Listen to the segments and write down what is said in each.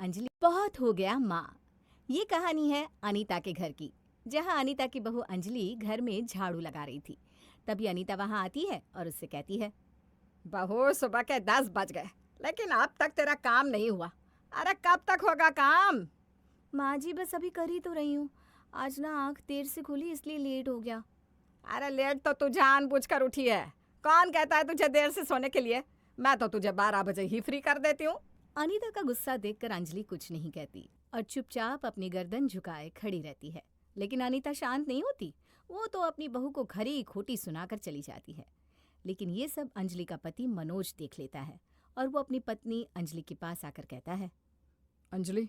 अंजलि बहुत हो गया माँ। ये कहानी है अनीता के घर की, जहाँ अनीता की बहू अंजलि घर में झाड़ू लगा रही थी। तभी अनीता वहाँ आती है और उससे कहती है, बहू सुबह के 10 बज गए, लेकिन अब तक तेरा काम नहीं हुआ। अरे कब तक होगा काम? माँ जी बस अभी कर ही तो रही हूँ। आज ना आँख देर से खुली इसलिए लेट हो गया। अरे लेट तो तू जानबूझकर उठी है। कौन कहता है तुझे देर से सोने के लिए? मैं तो तुझे 12 बजे ही फ्री कर देती हूँ। अनीता का गुस्सा देखकर अंजलि कुछ नहीं कहती और चुपचाप अपनी गर्दन झुकाए खड़ी रहती है। लेकिन अनीता शांत नहीं होती। वो तो अपनी बहू को खरी खोटी सुनाकर चली जाती है। लेकिन ये सब अंजलि का पति मनोज देख लेता है और वो अपनी पत्नी अंजलि के पास आकर कहता है, अंजलि,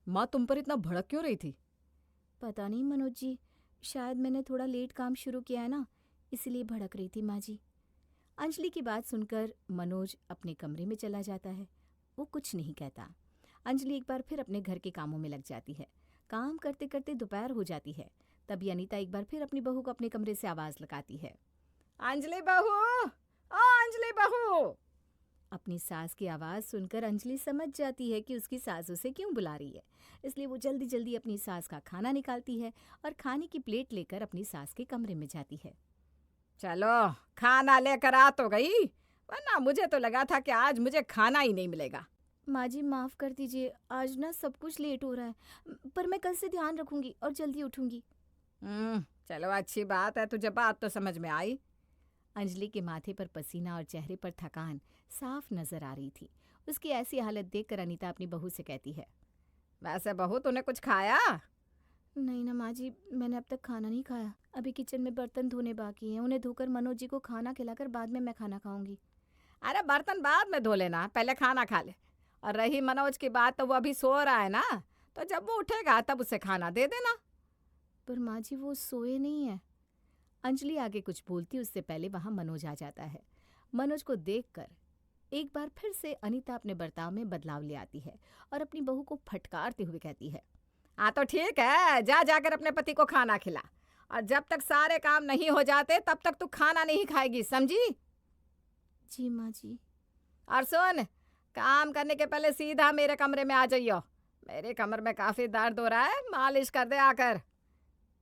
माँ तुम पर इतना भड़क क्यों रही थी? पता नहीं मनोज जी, शायद मैंने थोड़ा लेट काम शुरू किया है ना, इसलिए भड़क रही थी माँ जी। अंजलि की बात सुनकर मनोज अपने कमरे में चला जाता है। वो कुछ नहीं कहता। अंजलि एक बार फिर अपने घर के कामों में लग जाती है। काम करते करते दोपहर हो जाती है। तभी अनीता एक बार फिर अपनी बहू को अपने कमरे से आवाज लगाती है, अंजलि बहू, ओ अंजलि बहू। अपनी सास की आवाज़ सुनकर अंजलि समझ जाती है कि उसकी सास उसे क्यों बुला रही है। इसलिए वो जल्दी जल्दी अपनी सास का खाना निकालती है और खाने की प्लेट लेकर अपनी सास के कमरे में जाती है। चलो खाना लेकर आ तो गई, वरना मुझे तो लगा था कि आज मुझे खाना ही नहीं मिलेगा। माँ जी माफ़ कर दीजिए, आज ना सब कुछ लेट हो रहा है, पर मैं कल से ध्यान रखूंगी और जल्दी उठूंगी। चलो अच्छी बात है, तुझे बात तो समझ में आई। अंजलि के माथे पर पसीना और चेहरे पर थकान साफ नजर आ रही थी। उसकी ऐसी हालत देखकर अनीता अपनी बहू से कहती है, वैसे बहू तूने कुछ खाया? नहीं ना माँ जी, मैंने अब तक खाना नहीं खाया। अभी किचन में बर्तन धोने बाकी हैं, उन्हें धोकर मनोज जी को खाना खिलाकर बाद में मैं खाना खाऊंगी। अरे बर्तन बाद में धो लेना, पहले खाना खा ले। और रही मनोज की बात, तो वो अभी सो रहा है ना, तो जब वो उठेगा तब उसे खाना दे देना। पर माँ जी वो सोए नहीं है। अंजलि आगे कुछ बोलती उससे पहले वहां मनोज आ जाता है। मनोज को देखकर एक बार फिर से अनीता अपने बर्ताव में बदलाव ले आती है और अपनी बहू को फटकारते हुए कहती है, हाँ तो ठीक है, जा जाकर अपने पति को खाना खिला। और जब तक सारे काम नहीं हो जाते तब तक तू खाना नहीं खाएगी, समझी? जी माँ जी। और सुन, काम करने के पहले सीधा मेरे कमरे में आ जाइयो। मेरे कमर में काफी दर्द हो रहा है, मालिश कर दे आकर।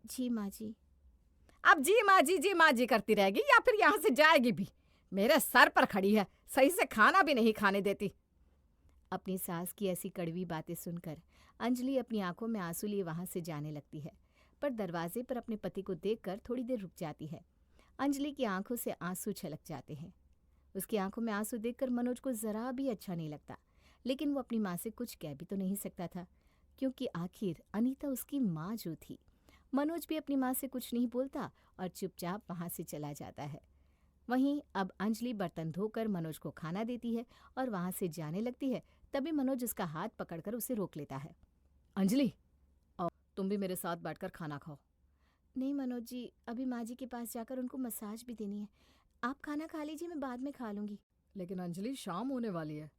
जी माँ जी। अब जी माँ जी करती रहेगी या फिर यहाँ से जाएगी भी? मेरे सर पर खड़ी है, सही से खाना भी नहीं खाने देती। अपनी सास की ऐसी कड़वी बातें सुनकर अंजलि अपनी आंखों में आंसू लिए वहां से जाने लगती है, पर दरवाजे पर अपने पति को देखकर थोड़ी देर रुक जाती है। अंजलि की आंखों से आंसू छलक जाते हैं। उसकी आंखों में आंसू देखकर मनोज को जरा भी अच्छा नहीं लगता, लेकिन वो अपनी माँ से कुछ कह भी तो नहीं सकता था, क्योंकि आखिर अनीता उसकी माँ जो थी। मनोज भी अपनी माँ से कुछ नहीं बोलता और चुपचाप वहां से चला जाता है। वहीं अब अंजलि बर्तन धोकर मनोज को खाना देती है और वहां से जाने लगती है। तभी मनोज उसका हाथ पकड़कर उसे रोक लेता है। अंजलि, और तुम भी मेरे साथ बैठकर खाना खाओ। नहीं मनोज जी, अभी माँ जी के पास जाकर उनको मसाज भी देनी है। आप खाना खा लीजिए, मैं बाद में खा लूंगी। लेकिन अंजलि, शाम होने वाली है।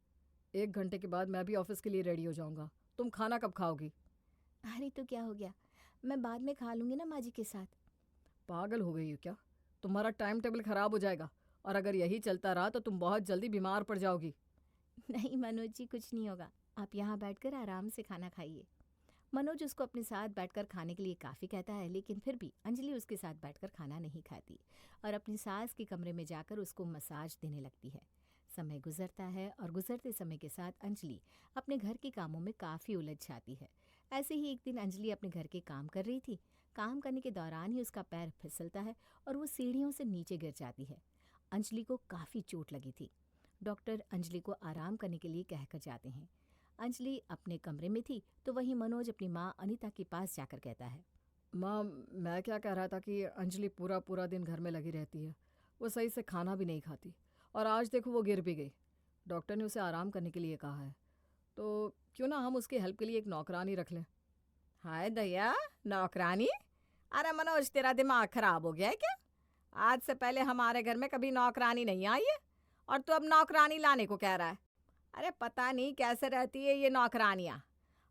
1 घंटे के बाद मैं भी ऑफिस के लिए रेडी हो जाऊंगा। तुम खाना कब खाओगी? अरे तो क्या हो गया, मैं बाद में खा लूंगी ना माँ जी के साथ। पागल हो गई हो क्या? तुम्हारा टाइम टेबल खराब हो जाएगा, और अगर यही चलता रहा तो तुम बहुत जल्दी बीमार पड़ जाओगी। नहीं मनोज जी, कुछ नहीं होगा, आप यहाँ बैठकर आराम से खाना खाइए। मनोज उसको अपने साथ बैठकर खाने के लिए काफ़ी कहता है, लेकिन फिर भी अंजलि उसके साथ बैठकर खाना नहीं खाती और अपनी सास के कमरे में जाकर उसको मसाज देने लगती है। समय गुजरता है और गुजरते समय के साथ अंजलि अपने घर के कामों में काफ़ी उलझ जाती है। ऐसे ही एक दिन अंजलि अपने घर के काम कर रही थी। काम करने के दौरान ही उसका पैर फिसलता है और वो सीढ़ियों से नीचे गिर जाती है। अंजलि को काफ़ी चोट लगी थी। डॉक्टर अंजलि को आराम करने के लिए कहकर जाते हैं। अंजलि अपने कमरे में थी तो वहीं मनोज अपनी माँ अनीता के पास जाकर कहता है, माँ, मैं क्या कह रहा था कि अंजलि पूरा पूरा दिन घर में लगी रहती है। वो सही से खाना भी नहीं खाती, और आज देखो वो गिर भी गई। डॉक्टर ने उसे आराम करने के लिए कहा है, तो क्यों ना हम उसकी हेल्प के लिए एक नौकरानी रख लें। हाय दया, नौकरानी? अरे मनोज, तेरा दिमाग खराब हो गया है क्या? आज से पहले हमारे घर में कभी नौकरानी नहीं आई है, और तू अब नौकरानी लाने को कह रहा है? अरे पता नहीं कैसे रहती है ये नौकरानियाँ,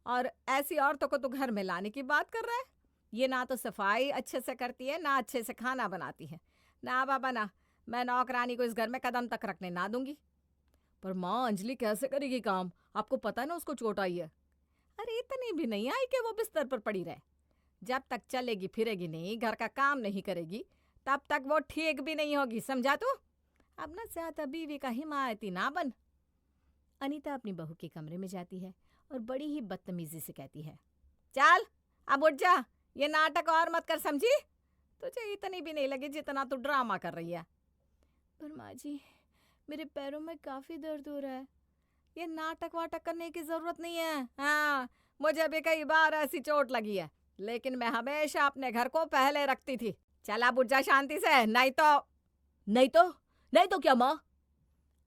और ऐसी औरतों को तो घर में लाने की बात कर रहा है। ये ना तो सफाई अच्छे से करती है, ना अच्छे से खाना बनाती है। ना बाबा ना, मैं नौकरानी को इस घर में कदम तक रखने ना दूंगी। पर माँ, अंजलि कैसे करेगी काम? आपको पता है ना उसको चोट आई है। इतनी भी नहीं आई कि वो बिस्तर पर पड़ी रहे। जब तक चलेगी फिरेगी नहीं, घर का काम नहीं करेगी, तब तक वो ठीक भी नहीं होगी, समझा तू? अब ना ज्यादा बीवी का हिमायती ना बन। अनीता अपनी बहू के कमरे में जाती है और बड़ी ही बदतमीजी से कहती है, चल अब उठ जा, ये नाटक और मत कर, समझी? तुझे इतनी भी नहीं लगी जितना तू ड्रामा कर रही है। पर माँ जी, मेरे पैरों में काफी दर्द हो रहा है। ये नाटक वाटक करने की जरूरत नहीं है। हाँ, मुझे भी कई बार ऐसी चोट लगी है, लेकिन मैं हमेशा अपने घर को पहले रखती थी। चल अब उठ जा शांति से, नहीं तो। नहीं तो क्या माँ?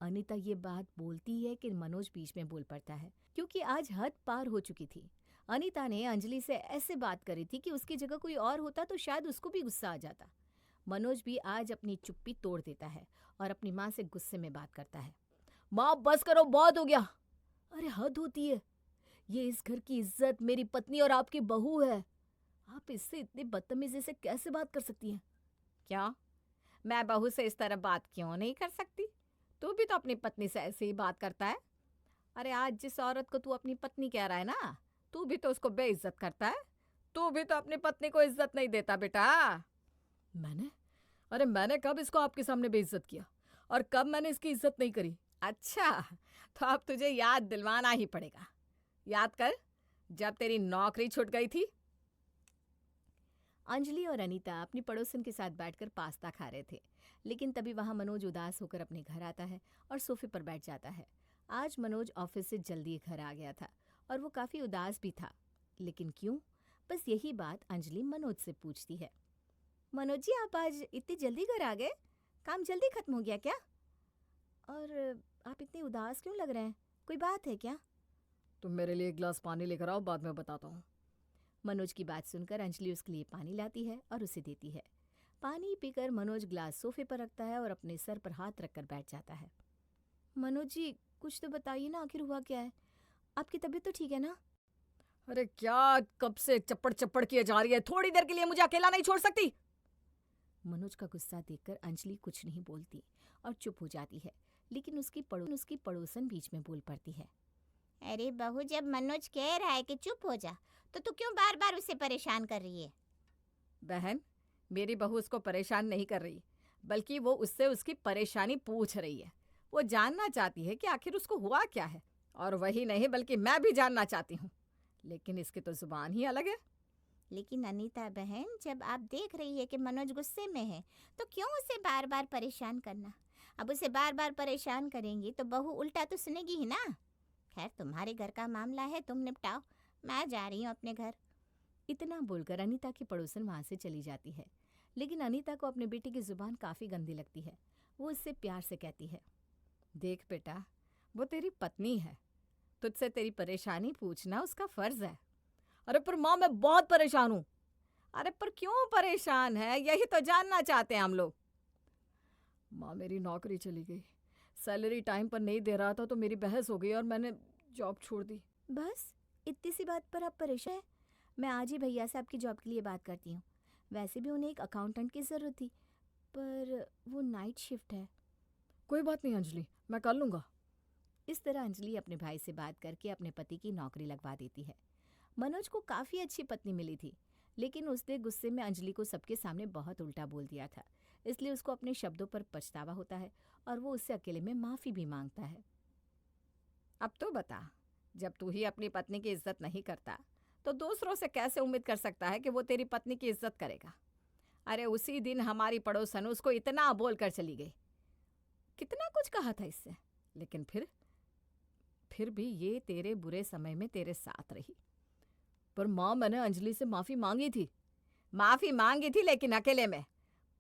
अनीता ये बात बोलती है कि मनोज बीच में बोल पड़ता है, क्योंकि आज हद पार हो चुकी थी। अनीता ने अंजलि से ऐसे बात करी थी कि उसकी जगह कोई और होता तो शायद उसको भी गुस्सा आ जाता। मनोज भी आज अपनी चुप्पी तोड़ देता है और अपनी माँ से गुस्से में बात करता है। माँ बस करो, बहुत हो गया। अरे हद होती है, ये इस घर की इज्जत, मेरी पत्नी और आपकी बहू है। आप इससे इतनी बदतमीजी से कैसे बात कर सकती हैं? क्यों, मैं बहू से इस तरह बात क्यों नहीं कर सकती? तू भी तो अपनी पत्नी से ऐसे ही बात करता है। अरे आज जिस औरत को तू अपनी पत्नी कह रहा है ना, तू भी तो उसको बेइज्जत करता है। तू भी तो अपनी पत्नी को इज्जत नहीं देता बेटा। मैंने कब इसको आपके सामने बेइज्जत किया? और कब मैंने इसकी इज्जत नहीं करी? अच्छा, तो अब तुझे याद दिलवाना ही पड़ेगा। याद कर, जब तेरी नौकरी छूट गई थी। अंजलि और अनीता अपनी पड़ोसन के साथ बैठकर पास्ता खा रहे थे, लेकिन तभी वहां मनोज उदास होकर अपने घर आता है और सोफे पर बैठ जाता है। आज मनोज ऑफिस से जल्दी घर आ गया था और वो काफी उदास भी था। लेकिन क्यों? बस यही बात अंजलि मनोज से पूछती है। मनोज जी, आप आज इतनी जल्दी घर आ गए? काम जल्दी खत्म हो गया क्या? और आप इतने उदास क्यों लग रहे हैं? कोई बात है क्या? तुम मेरे लिए एक गिलास पानी लेकर आओ, बाद में बताता हूँ। मनोज की बात सुनकर अंजलि उसके लिए पानी लाती है और उसे देती है। पानी पीकर मनोज ग्लास सोफे पर रखता है और अपने सर पर हाथ रखकर बैठ जाता है। मनोज जी, कुछ तो बताइए ना, आखिर हुआ क्या है? आपकी तबीयत तो ठीक है ना? अरे क्या कब से चप्पड़ चप्पड़ किए जा रही है? थोड़ी देर के लिए मुझे अकेला नहीं छोड़ सकती? मनोज का गुस्सा देखकर अंजलि कुछ नहीं बोलती और चुप हो जाती है, लेकिन उसकी पड़ोसन बीच में बोल पड़ती है। अरे बहू, जब मनोज कह रहा है कि चुप हो जा, तो तू क्यों बार बार उसे परेशान कर रही है? बहन, मेरी बहू उसको परेशान नहीं कर रही, बल्कि वो उससे उसकी परेशानी पूछ रही है। वो जानना चाहती है कि आखिर उसको हुआ क्या है। और वही नहीं, बल्कि मैं भी जानना चाहती हूँ, लेकिन इसकी तो जुबान ही अलग है। लेकिन अनीता बहन, जब आप देख रही है कि मनोज गुस्से में है, तो क्यों उसे बार बार परेशान करना? अब उसे बार बार परेशान करेंगी तो बहू उल्टा तो सुनेगी ही ना। खैर, तुम्हारे घर का मामला है, तुम निपटाओ, मैं जा रही हूँ अपने घर। इतना बोलकर अनीता की पड़ोसन वहां से चली जाती है, लेकिन अनीता को अपने बेटे की जुबान काफी गंदी लगती है। वो उससे प्यार से कहती है, देख बेटा, वो तेरी पत्नी है, तुझसे तेरी परेशानी पूछना उसका फर्ज है। अरे पर माँ, मैं बहुत परेशान हूँ। अरे पर क्यों परेशान है, यही तो जानना चाहते हैं हम लोग। माँ, मेरी नौकरी चली गई, सैलरी टाइम पर नहीं दे रहा था तो मेरी बहस हो गई और मैंने जॉब छोड़ दी। बस इतनी सी बात पर आप परेशान हैं? मैं आज ही भैया से आपकी जॉब के लिए बात करती हूँ। वैसे भी उन्हें एक अकाउंटेंट की ज़रूरत थी, पर वो नाइट शिफ्ट है। कोई बात नहीं अंजलि, मैं कर लूँगा। इस तरह अंजलि अपने भाई से बात करके अपने पति की नौकरी लगवा देती है। मनोज को काफ़ी अच्छी पत्नी मिली थी, लेकिन उसने गुस्से में अंजलि को सबके सामने बहुत उल्टा बोल दिया था, इसलिए उसको अपने शब्दों पर पछतावा होता है और वो उससे अकेले में माफ़ी भी मांगता है। अब तो बता, जब तू ही अपनी पत्नी की इज्जत नहीं करता, तो दूसरों से कैसे उम्मीद कर सकता है कि वो तेरी पत्नी की इज्जत करेगा? अरे उसी दिन हमारी पड़ोसन उसको इतना बोल कर चली गई, कितना कुछ कहा था इससे, लेकिन फिर भी ये तेरे बुरे समय में तेरे साथ रही। पर माँ, मैंने अंजलि से माफ़ी मांगी थी। माफ़ी मांगी थी, लेकिन अकेले में।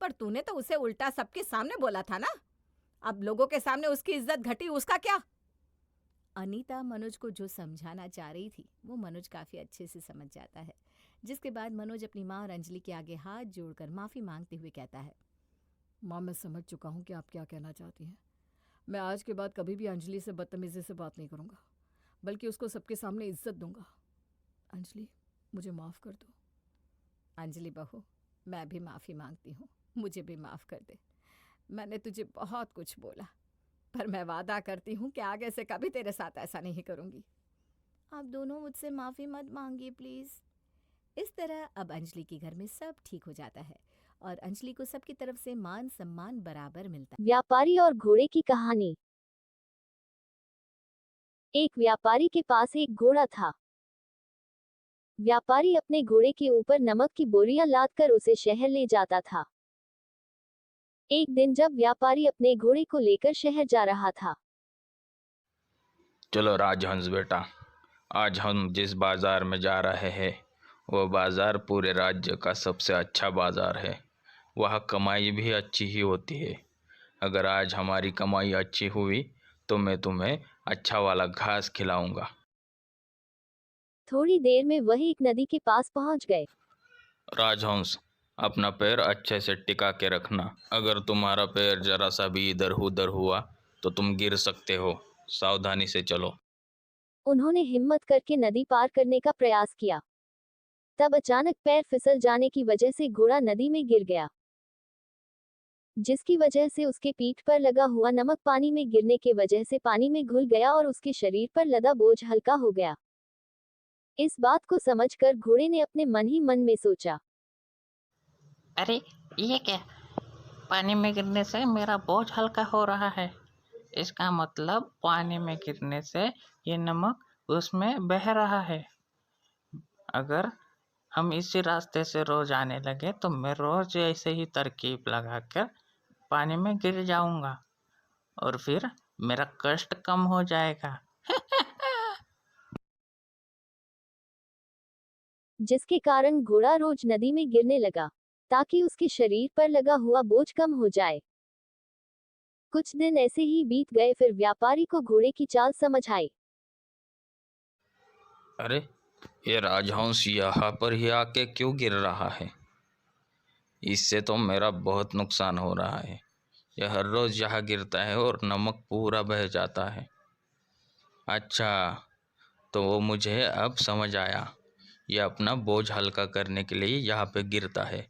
पर तूने तो उसे उल्टा सबके सामने बोला था ना। अब लोगों के सामने उसकी इज्जत घटी, उसका क्या? अनीता मनोज को जो समझाना चाह रही थी वो मनोज काफ़ी अच्छे से समझ जाता है, जिसके बाद मनोज अपनी माँ और अंजलि के आगे हाथ जोड़कर माफ़ी मांगते हुए कहता है, माँ, मैं समझ चुका हूँ कि आप क्या कहना चाहती हैं। मैं आज के बाद कभी भी अंजलि से बदतमीजी से बात नहीं करूँगा, बल्कि उसको सबके सामने इज्जत दूंगा। अंजलि, मुझे माफ़ कर दो। अंजलि बहू, मैं भी माफ़ी मांगती हूँ, मुझे भी माफ़ कर दे। मैंने तुझे बहुत कुछ बोला, पर मैं वादा करती हूँ कि आगे से कभी तेरे साथ ऐसा नहीं करूँगी। आप दोनों मुझसे माफ़ी मत मांगिए प्लीज़। इस तरह अब अंजलि के घर में सब ठीक हो जाता है और अंजलि को सबकी तरफ से मान सम्मान बराबर मिलता है। व्यापारी और घोड़े की कहानी। एक व्यापारी के पास एक घोड़ा था। व्यापारी अपने घोड़े के ऊपर नमक की बोरियां लादकर उसे शहर ले जाता था। एक दिन जब व्यापारी अपने घोड़े को लेकर शहर जा रहा था, चलो राजहंस बेटा, आज हम जिस बाजार में जा रहे हैं वो बाजार पूरे राज्य का सबसे अच्छा बाजार है। वहाँ कमाई भी अच्छी ही होती है। अगर आज हमारी कमाई अच्छी हुई तो मैं तुम्हें अच्छा वाला घास खिलाऊंगा। थोड़ी देर में वह एक नदी के पास पहुंच गए। राजहंस, अपना पैर अच्छे से टिका के रखना। अगर तुम्हारा पैर जरा सा भी इधर उधर हुआ तो तुम गिर सकते हो। सावधानी से चलो। उन्होंने हिम्मत करके नदी पार करने का प्रयास किया। तब अचानक पैर फिसल जाने की वजह से घोड़ा नदी में गिर गया, जिसकी वजह से उसके पीठ पर लगा हुआ नमक पानी में गिरने के वजह से पानी में घुल गया और उसके शरीर पर लदा बोझ हल्का हो गया। इस बात को समझकर घोड़े ने अपने मन ही मन में सोचा, अरे ये क्या, पानी में गिरने से मेरा बोझ हल्का हो रहा है। इसका मतलब पानी में गिरने से ये नमक उसमें बह रहा है। अगर हम इसी रास्ते से रोज आने लगे तो मैं रोज ऐसे ही तरकीब लगाकर पानी में गिर जाऊंगा और फिर मेरा कष्ट कम हो जाएगा। जिसके कारण घोड़ा रोज नदी में गिरने लगा ताकि उसके शरीर पर लगा हुआ बोझ कम हो जाए। कुछ दिन ऐसे ही बीत गए, फिर व्यापारी को घोड़े की चाल समझ आई। अरे, ये राजहंस यहाँ पर ही आके क्यों गिर रहा है? इससे तो मेरा बहुत नुकसान हो रहा है। यह हर रोज यहाँ गिरता है और नमक पूरा बह जाता है। अच्छा, तो वो मुझे अब समझ आया। यह अपना बोझ हल्का करने के लिए यहाँ पे गिरता है,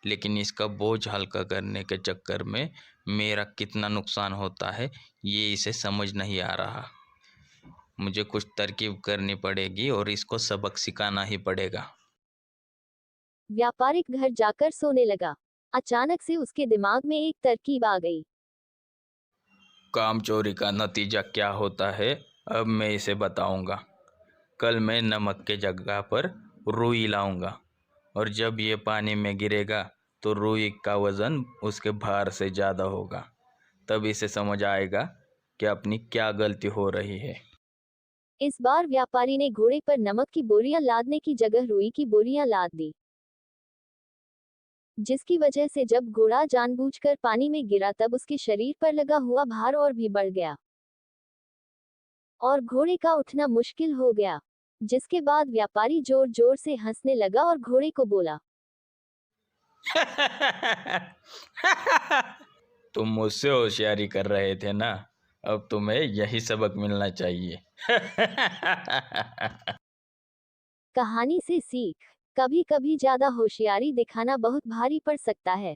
लेकिन इसका बोझ हल्का करने के चक्कर में मेरा कितना नुकसान होता है ये इसे समझ नहीं आ रहा। मुझे कुछ तरकीब करनी पड़ेगी और इसको सबक सिखाना ही पड़ेगा। व्यापारी घर जाकर सोने लगा। अचानक से उसके दिमाग में एक तरकीब आ गई। काम चोरी का नतीजा क्या होता है अब मैं इसे बताऊंगा। कल मैं नमक के जगह पर रुई लाऊंगा और जब ये पानी में गिरेगा तो रुई का वजन उसके भार से ज़्यादा होगा। तब इसे समझ आएगा कि अपनी क्या गलती हो रही है। इस बार व्यापारी ने घोड़े पर नमक की बोरियां लादने की जगह रुई की बोरियां लाद दी, जिसकी वजह से जब घोड़ा जानबूझकर पानी में गिरा तब उसके शरीर पर लगा हुआ भार और भी बढ़ गया और घोड़े का उठना मुश्किल हो गया। जिसके बाद व्यापारी जोर जोर से हंसने लगा और घोड़े को बोला, तुम मुझसे होशियारी कर रहे थे ना, अब तुम्हें यही सबक मिलना चाहिए। कहानी से सीख, कभी कभी ज्यादा होशियारी दिखाना बहुत भारी पड़ सकता है।